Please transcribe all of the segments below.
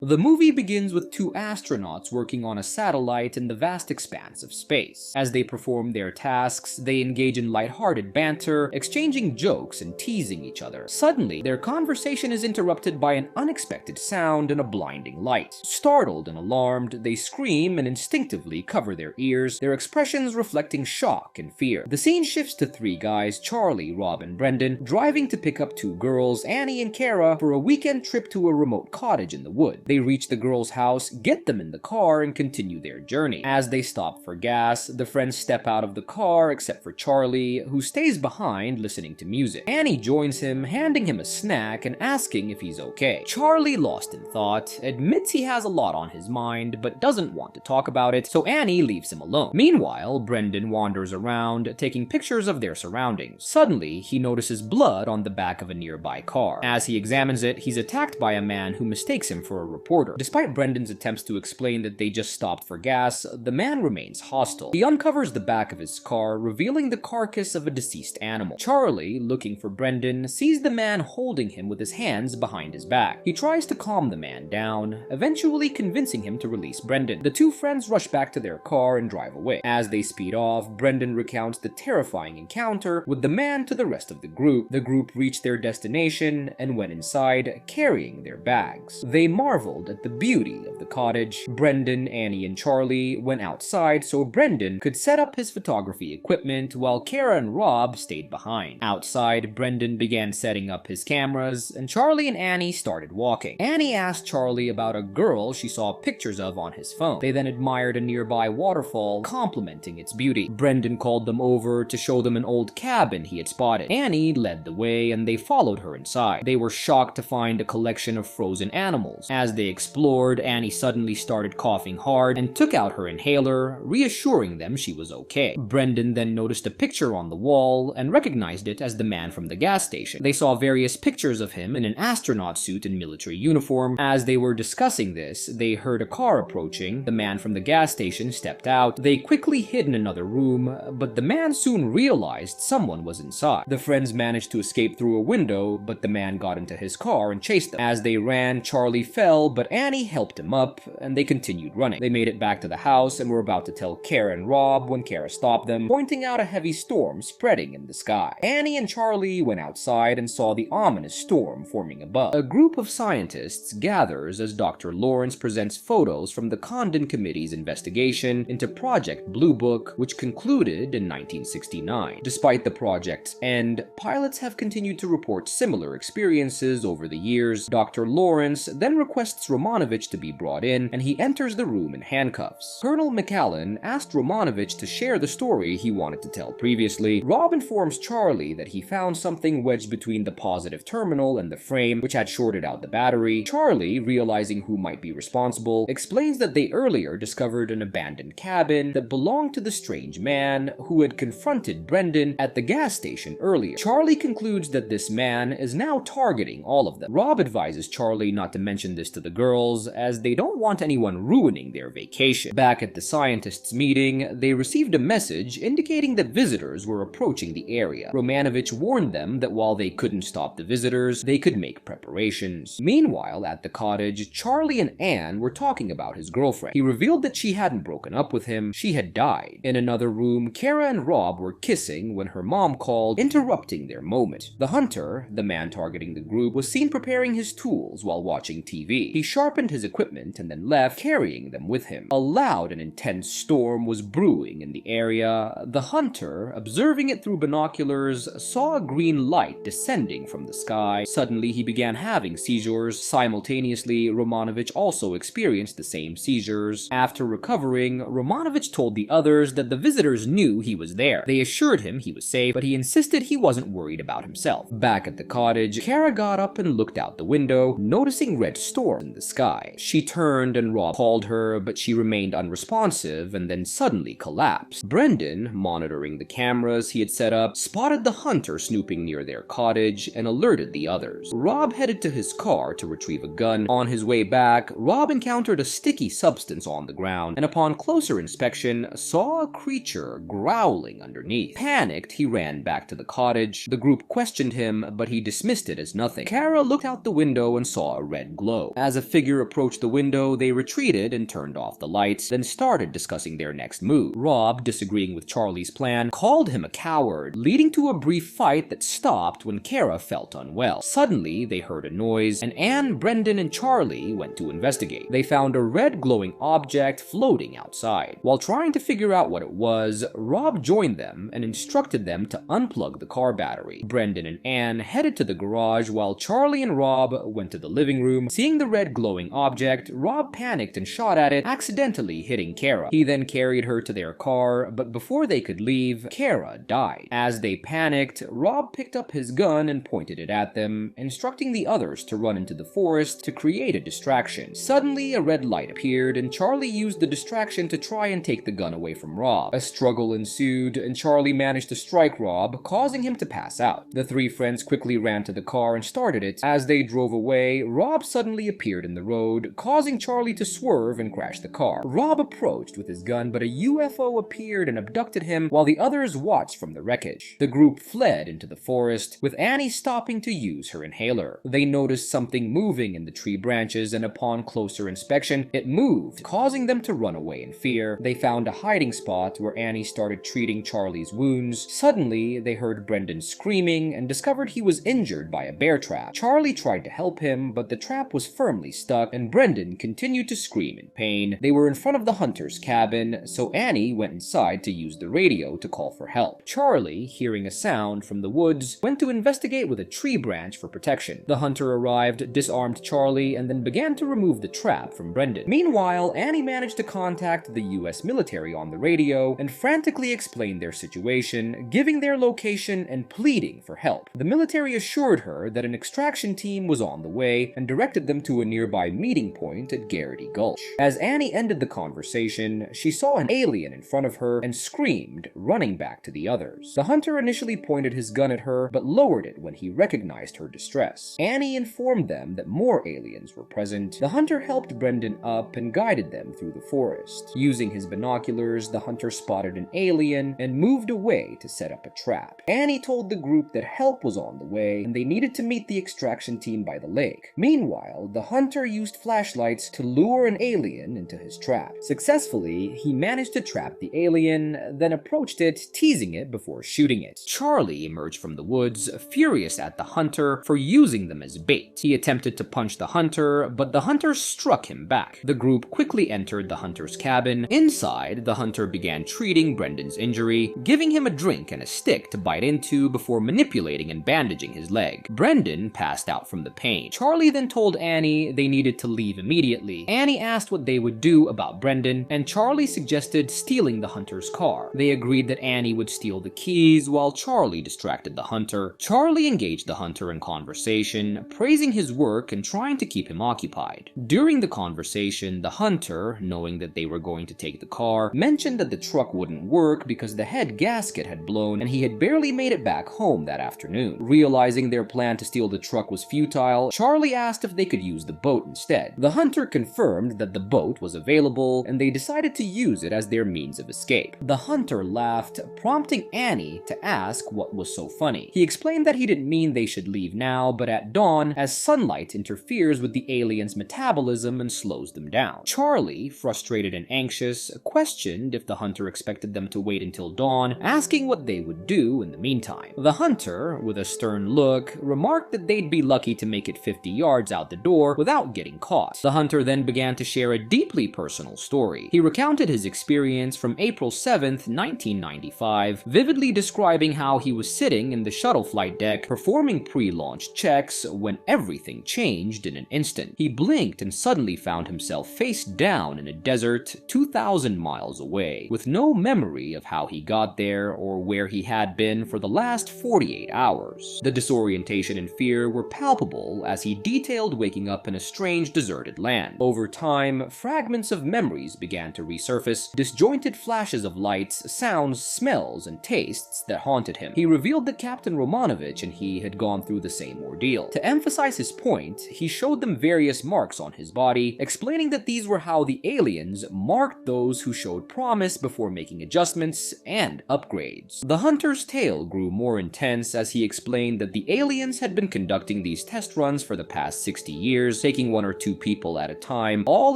The movie begins with two astronauts working on a satellite in the vast expanse of space. As they perform their tasks, they engage in lighthearted banter, exchanging jokes and teasing each other. Suddenly, their conversation is interrupted by an unexpected sound and a blinding light. Startled and alarmed, they scream and instinctively cover their ears, their expressions reflecting shock and fear. The scene shifts to three guys, Charlie, Rob, and Brendan, driving to pick up two girls, Annie and Kara, for a weekend trip to a remote cottage in the woods. They reach the girls' house, get them in the car, and continue their journey. As they stop for gas, the friends step out of the car except for Charlie, who stays behind listening to music. Annie joins him, handing him a snack and asking if he's okay. Charlie, lost in thought, admits he has a lot on his mind but doesn't want to talk about it, so Annie leaves him alone. Meanwhile, Brendan wanders around, taking pictures of their surroundings. Suddenly, he notices blood on the back of a nearby car. As he examines it, he's attacked by a man who mistakes him for a reporter. Despite Brendan's attempts to explain that they just stopped for gas, the man remains hostile. He uncovers the back of his car, revealing the carcass of a deceased animal. Charlie, looking for Brendan, sees the man holding him with his hands behind his back. He tries to calm the man down, eventually convincing him to release Brendan. The two friends rush back to their car and drive away. As they speed off, Brendan recounts the terrifying encounter with the man to the rest of the group. The group reached their destination and went inside, carrying their bags. They marveled at the beauty of the cottage. Brendan, Annie, and Charlie went outside so Brendan could set up his photography equipment while Kara and Rob stayed behind. Outside, Brendan began setting up his cameras, and Charlie and Annie started walking. Annie asked Charlie about a girl she saw pictures of on his phone. They then admired a nearby waterfall, complimenting its beauty. Brendan called them over to show them an old cabin he had spotted. Annie led the way, and they followed her inside. They were shocked to find a collection of frozen animals. As they explored, Annie suddenly started coughing hard and took out her inhaler, reassuring them she was okay. Brendan then noticed a picture on the wall and recognized it as the man from the gas station. They saw various pictures of him in an astronaut suit and military uniform. As they were discussing this, they heard a car approaching. The man from the gas station stepped out. They quickly hid in another room, but the man soon realized someone was inside. The friends managed to escape through a window, but the man got into his car and chased them. As they ran, Charlie fell, but Annie helped him up, and they continued running. They made it back to the house and were about to tell Kara and Rob when Kara stopped them, pointing out a heavy storm spreading in the sky. Annie and Charlie went outside and saw the ominous storm forming above. A group of scientists gathers as Dr. Lawrence presents photos from the Condon Committee's investigation into Project Blue Book, which concluded in 1969. Despite the project's end, pilots have continued to report similar experiences over the years. Dr. Lawrence then requests Romanovich to be brought in, and he enters the room in handcuffs. Colonel McAllen asked Romanovich to share the story he wanted to tell previously. Rob informs Charlie that he found something wedged between the positive terminal and the frame, which had shorted out the battery. Charlie, realizing who might be responsible, explains that they earlier discovered an abandoned cabin that belonged to the strange man who had confronted Brendan at the gas station earlier. Charlie concludes that this man is now targeting all of them. Rob advises Charlie not to mention this to the girls, as they don't want anyone ruining their vacation. Back at the scientists' meeting, they received a message indicating that visitors were approaching the area. Romanovich warned them that while they couldn't stop the visitors, they could make preparations. Meanwhile, at the cottage, Charlie and Anne were talking about his girlfriend. He revealed that she hadn't broken up with him, she had died. In another room, Kara and Rob were kissing when her mom called, interrupting their moment. The hunter, the man targeting the group, was seen preparing his tools while watching TV. He sharpened his equipment and then left, carrying them with him. A loud and intense storm was brewing in the area. The hunter, observing it through binoculars, saw a green light descending from the sky. Suddenly, he began having seizures. Simultaneously, Romanovich also experienced the same seizures. After recovering, Romanovich told the others that the visitors knew he was there. They assured him he was safe, but he insisted he wasn't worried about himself. Back at the cottage, Kara got up and looked out the window, noticing red storms in the sky. She turned and Rob called her, but she remained unresponsive and then suddenly collapsed. Brendan, monitoring the cameras he had set up, spotted the hunter snooping near their cottage and alerted the others. Rob headed to his car to retrieve a gun. On his way back, Rob encountered a sticky substance on the ground, and upon closer inspection, saw a creature growling underneath. Panicked, he ran back to the cottage. The group questioned him, but he dismissed it as nothing. Kara looked out the window and saw a red glow. As As a figure approached the window, they retreated and turned off the lights, then started discussing their next move. Rob, disagreeing with Charlie's plan, called him a coward, leading to a brief fight that stopped when Kara felt unwell. Suddenly, they heard a noise, and Anne, Brendan, and Charlie went to investigate. They found a red glowing object floating outside. While trying to figure out what it was, Rob joined them and instructed them to unplug the car battery. Brendan and Anne headed to the garage while Charlie and Rob went to the living room. Seeing the red glowing object, Rob panicked and shot at it, accidentally hitting Kara. He then carried her to their car, but before they could leave, Kara died. As they panicked, Rob picked up his gun and pointed it at them, instructing the others to run into the forest to create a distraction. Suddenly, a red light appeared, and Charlie used the distraction to try and take the gun away from Rob. A struggle ensued, and Charlie managed to strike Rob, causing him to pass out. The three friends quickly ran to the car and started it. As they drove away, Rob suddenly appeared in the road, causing Charlie to swerve and crash the car. Rob approached with his gun, but a UFO appeared and abducted him while the others watched from the wreckage. The group fled into the forest, with Annie stopping to use her inhaler. They noticed something moving in the tree branches, and upon closer inspection, it moved, causing them to run away in fear. They found a hiding spot where Annie started treating Charlie's wounds. Suddenly, they heard Brendan screaming and discovered he was injured by a bear trap. Charlie tried to help him, but the trap was firmly stuck, and Brendan continued to scream in pain. They were in front of the hunter's cabin, so Annie went inside to use the radio to call for help. Charlie, hearing a sound from the woods, went to investigate with a tree branch for protection. The hunter arrived, disarmed Charlie, and then began to remove the trap from Brendan. Meanwhile, Annie managed to contact the US military on the radio and frantically explained their situation, giving their location and pleading for help. The military assured her that an extraction team was on the way and directed them to a nearby meeting point at Garrity Gulch. As Annie ended the conversation, she saw an alien in front of her and screamed, running back to the others. The hunter initially pointed his gun at her, but lowered it when he recognized her distress. Annie informed them that more aliens were present. The hunter helped Brendan up and guided them through the forest. Using his binoculars, the hunter spotted an alien and moved away to set up a trap. Annie told the group that help was on the way and they needed to meet the extraction team by the lake. Meanwhile, the hunter used flashlights to lure an alien into his trap. Successfully, he managed to trap the alien, then approached it, teasing it before shooting it. Charlie emerged from the woods, furious at the hunter for using them as bait. He attempted to punch the hunter, but the hunter struck him back. The group quickly entered the hunter's cabin. Inside, the hunter began treating Brendan's injury, giving him a drink and a stick to bite into before manipulating and bandaging his leg. Brendan passed out from the pain. Charlie then told Annie they needed to leave immediately. Annie asked what they would do about Brendan, and Charlie suggested stealing the hunter's car. They agreed that Annie would steal the keys while Charlie distracted the hunter. Charlie engaged the hunter in conversation, praising his work and trying to keep him occupied. During the conversation, the hunter, knowing that they were going to take the car, mentioned that the truck wouldn't work because the head gasket had blown and he had barely made it back home that afternoon. Realizing their plan to steal the truck was futile, Charlie asked if they could use the boat instead. The hunter confirmed that the boat was available and they decided to use it as their means of escape. The hunter laughed, prompting Annie to ask what was so funny. He explained that he didn't mean they should leave now, but at dawn, as sunlight interferes with the aliens' metabolism and slows them down. Charlie, frustrated and anxious, questioned if the hunter expected them to wait until dawn, asking what they would do in the meantime. The hunter, with a stern look, remarked that they'd be lucky to make it 50 yards out the door without getting caught. The hunter then began to share a deeply personal story. He recounted his experience from April 7th, 1995, vividly describing how he was sitting in the shuttle flight deck performing pre-launch checks when everything changed in an instant. He blinked and suddenly found himself face down in a desert 2,000 miles away, with no memory of how he got there or where he had been for the last 48 hours. The disorientation and fear were palpable as he detailed waking up in a strange deserted land. Over time, fragments of memories began to resurface, disjointed flashes of lights, sounds, smells, and tastes that haunted him. He revealed that Captain Romanovich and he had gone through the same ordeal. To emphasize his point, he showed them various marks on his body, explaining that these were how the aliens marked those who showed promise before making adjustments and upgrades. The hunter's tale grew more intense as he explained that the aliens had been conducting these test runs for the past 60 years, forsaking 1 or 2 people at a time, all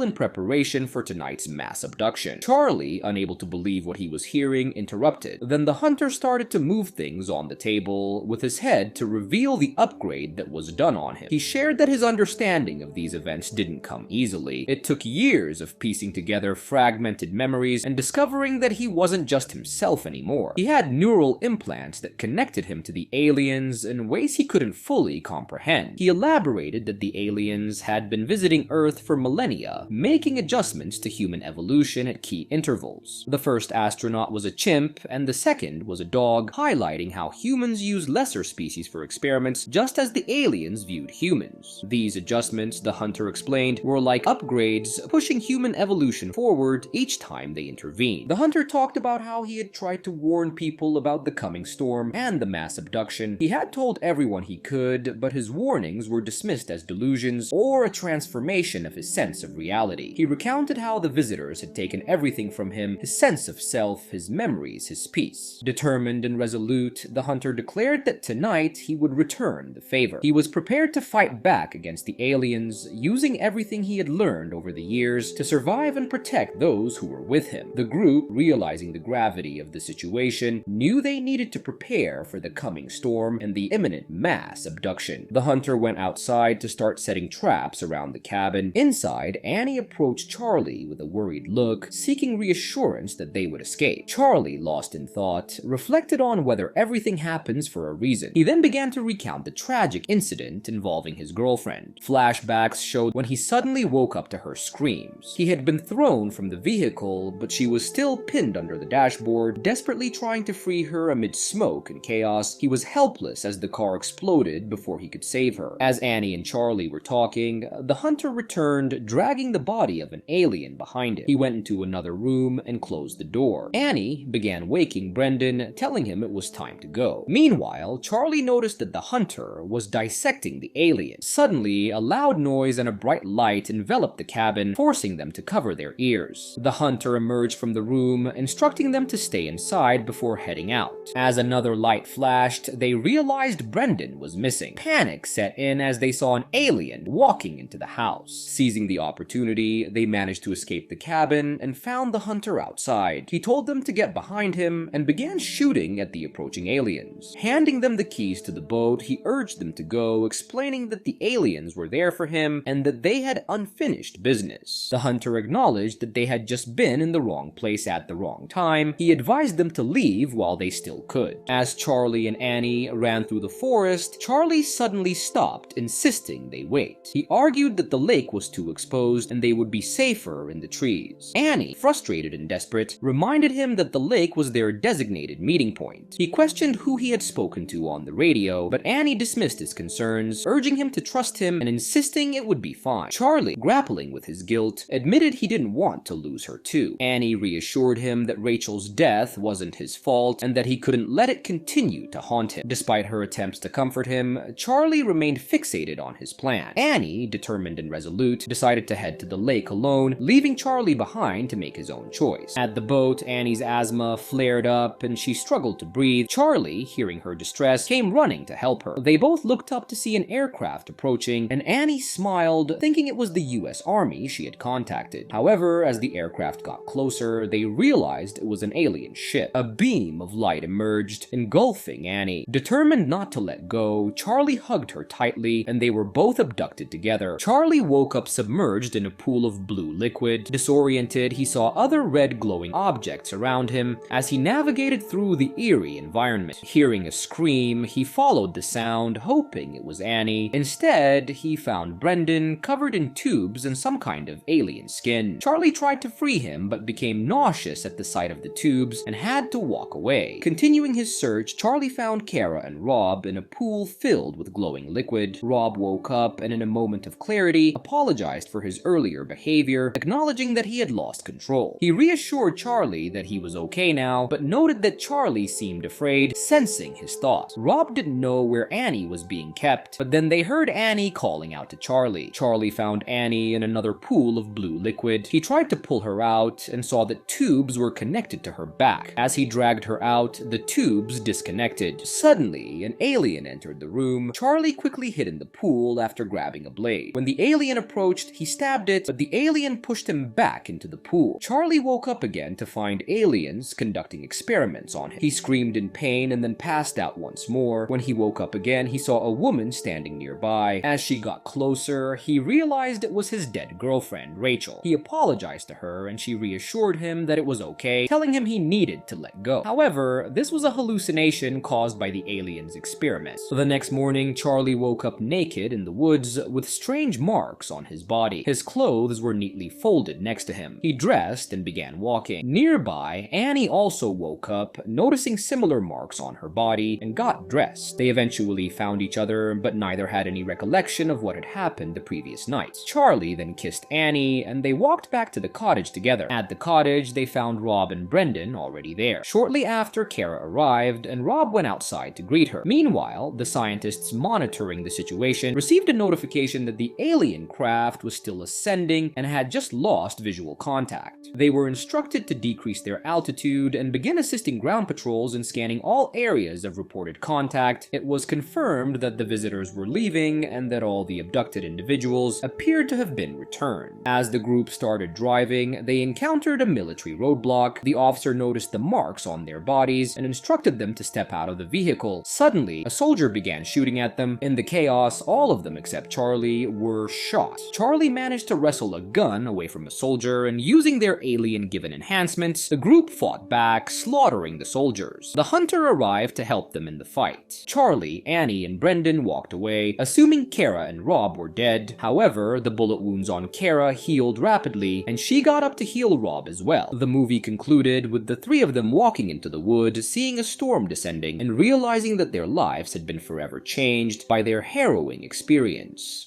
in preparation for tonight's mass abduction. Charlie, unable to believe what he was hearing, interrupted. Then the hunter started to move things on the table with his head to reveal the upgrade that was done on him. He shared that his understanding of these events didn't come easily. It took years of piecing together fragmented memories and discovering that he wasn't just himself anymore. He had neural implants that connected him to the aliens in ways he couldn't fully comprehend. He elaborated that the aliens had been visiting Earth for millennia, making adjustments to human evolution at key intervals. The first astronaut was a chimp, and the second was a dog, highlighting how humans use lesser species for experiments, just as the aliens viewed humans. These adjustments, the hunter explained, were like upgrades, pushing human evolution forward each time they intervened. The hunter talked about how he had tried to warn people about the coming storm and the mass abduction. He had told everyone he could, but his warnings were dismissed as delusions or a transformation of his sense of reality. He recounted how the visitors had taken everything from him: his sense of self, his memories, his peace. Determined and resolute, the hunter declared that tonight he would return the favor. He was prepared to fight back against the aliens, using everything he had learned over the years to survive and protect those who were with him. The group, realizing the gravity of the situation, knew they needed to prepare for the coming storm and the imminent mass abduction. The hunter went outside to start setting traps around the cabin. Inside, Annie approached Charlie with a worried look, seeking reassurance that they would escape. Charlie, lost in thought, reflected on whether everything happens for a reason. He then began to recount the tragic incident involving his girlfriend. Flashbacks showed when he suddenly woke up to her screams. He had been thrown from the vehicle, but she was still pinned under the dashboard, desperately trying to free her amid smoke and chaos. He was helpless as the car exploded before he could save her. As Annie and Charlie were talking, the hunter returned, dragging the body of an alien behind him. He went into another room and closed the door. Annie began waking Brendan, telling him it was time to go. Meanwhile, Charlie noticed that the hunter was dissecting the alien. Suddenly, a loud noise and a bright light enveloped the cabin, forcing them to cover their ears. The hunter emerged from the room, instructing them to stay inside before heading out. As another light flashed, they realized Brendan was missing. Panic set in as they saw an alien walking into the house. Seizing the opportunity, they managed to escape the cabin and found the hunter outside. He told them to get behind him and began shooting at the approaching aliens. Handing them the keys to the boat, he urged them to go, explaining that the aliens were there for him and that they had unfinished business. The hunter acknowledged that they had just been in the wrong place at the wrong time. He advised them to leave while they still could. As Charlie and Annie ran through the forest, Charlie suddenly stopped, insisting they wait. He argued that the lake was too exposed and they would be safer in the trees. Annie, frustrated and desperate, reminded him that the lake was their designated meeting point. He questioned who he had spoken to on the radio, but Annie dismissed his concerns, urging him to trust him and insisting it would be fine. Charlie, grappling with his guilt, admitted he didn't want to lose her too. Annie reassured him that Rachel's death wasn't his fault and that he couldn't let it continue to haunt him. Despite her attempts to comfort him, Charlie remained fixated on his plan. Annie, determined and resolute, decided to head to the lake alone, leaving Charlie behind to make his own choice. At the boat, Annie's asthma flared up and she struggled to breathe. Charlie, hearing her distress, came running to help her. They both looked up to see an aircraft approaching, and Annie smiled, thinking it was the US Army she had contacted. However, as the aircraft got closer, they realized it was an alien ship. A beam of light emerged, engulfing Annie. Determined not to let go, Charlie hugged her tightly, and they were both abducted together. Charlie woke up submerged in a pool of blue liquid. Disoriented, he saw other red glowing objects around him as he navigated through the eerie environment. Hearing a scream, he followed the sound, hoping it was Annie. Instead, he found Brendan covered in tubes and some kind of alien skin. Charlie tried to free him, but became nauseous at the sight of the tubes and had to walk away. Continuing his search, Charlie found Kara and Rob in a pool filled with glowing liquid. Rob woke up and in a moment of clarity, apologized for his earlier behavior, acknowledging that he had lost control. He reassured Charlie that he was okay now, but noted that Charlie seemed afraid, sensing his thoughts. Rob didn't know where Annie was being kept, but then they heard Annie calling out to Charlie. Charlie found Annie in another pool of blue liquid. He tried to pull her out and saw that tubes were connected to her back. As he dragged her out, the tubes disconnected. Suddenly, an alien entered the room. Charlie quickly hid in the pool after grabbing a blade. When the alien approached, he stabbed it, but the alien pushed him back into the pool. Charlie woke up again to find aliens conducting experiments on him. He screamed in pain and then passed out once more. When he woke up again, he saw a woman standing nearby. As she got closer, he realized it was his dead girlfriend, Rachel. He apologized to her and she reassured him that it was okay, telling him he needed to let go. However, this was a hallucination caused by the alien's experiments. The next morning, Charlie woke up naked in the woods with strange marks on his body. His clothes were neatly folded next to him. He dressed and began walking. Nearby, Annie also woke up, noticing similar marks on her body, and got dressed. They eventually found each other, but neither had any recollection of what had happened the previous night. Charlie then kissed Annie, and they walked back to the cottage together. At the cottage, they found Rob and Brendan already there. Shortly after, Kara arrived, and Rob went outside to greet her. Meanwhile, the scientists monitoring the situation received a notification that the alien craft was still ascending and had just lost visual contact. They were instructed to decrease their altitude and begin assisting ground patrols in scanning all areas of reported contact. It was confirmed that the visitors were leaving and that all the abducted individuals appeared to have been returned. As the group started driving, they encountered a military roadblock. The officer noticed the marks on their bodies and instructed them to step out of the vehicle. Suddenly, a soldier began shooting at them. In the chaos, all of them except Charlie were shot. Charlie managed to wrestle a gun away from a soldier, and using their alien-given enhancements, the group fought back, slaughtering the soldiers. The hunter arrived to help them in the fight. Charlie, Annie, and Brendan walked away, assuming Kara and Rob were dead. However, the bullet wounds on Kara healed rapidly, and she got up to heal Rob as well. The movie concluded with the three of them walking into the wood, seeing a storm descending, and realizing that their lives had been forever changed by their harrowing experience.